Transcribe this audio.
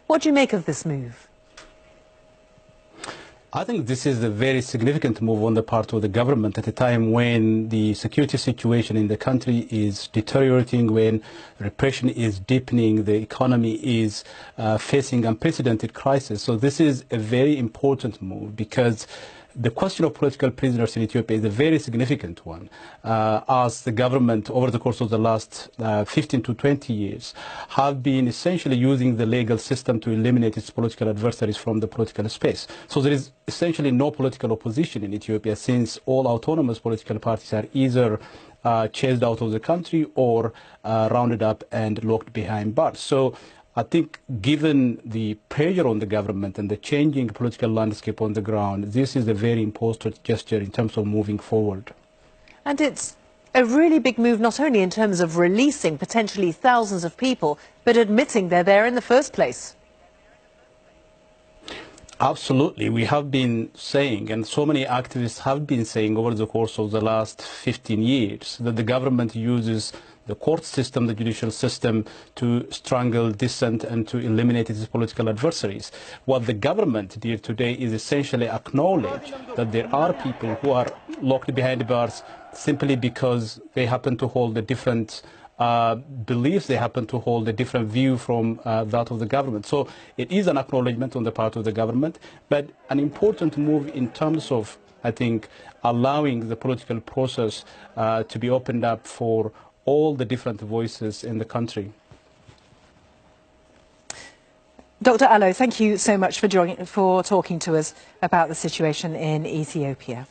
What do you make of this move? I think this is a very significant move on the part of the government at a time when the security situation in the country is deteriorating, when repression is deepening, the economy is facing unprecedented crisis. So this is a very important move because the question of political prisoners in Ethiopia is a very significant one, as the government over the course of the last 15 to 20 years have been essentially using the legal system to eliminate its political adversaries from the political space. So there is essentially no political opposition in Ethiopia, since all autonomous political parties are either chased out of the country or rounded up and locked behind bars. So I think given the pressure on the government and the changing political landscape on the ground, this is a very important gesture in terms of moving forward. And it's a really big move, not only in terms of releasing potentially thousands of people, but admitting they're there in the first place. Absolutely. We have been saying, and so many activists have been saying over the course of the last 15 years, that the government uses the court system, the judicial system, to strangle dissent and to eliminate its political adversaries. What the government did today is essentially acknowledge that there are people who are locked behind bars simply because they happen to hold a different beliefs, they happen to hold a different view from that of the government. So it is an acknowledgement on the part of the government, but an important move in terms of, I think, allowing the political process to be opened up for all the different voices in the country. Dr. Allo, thank you so much for talking to us about the situation in Ethiopia.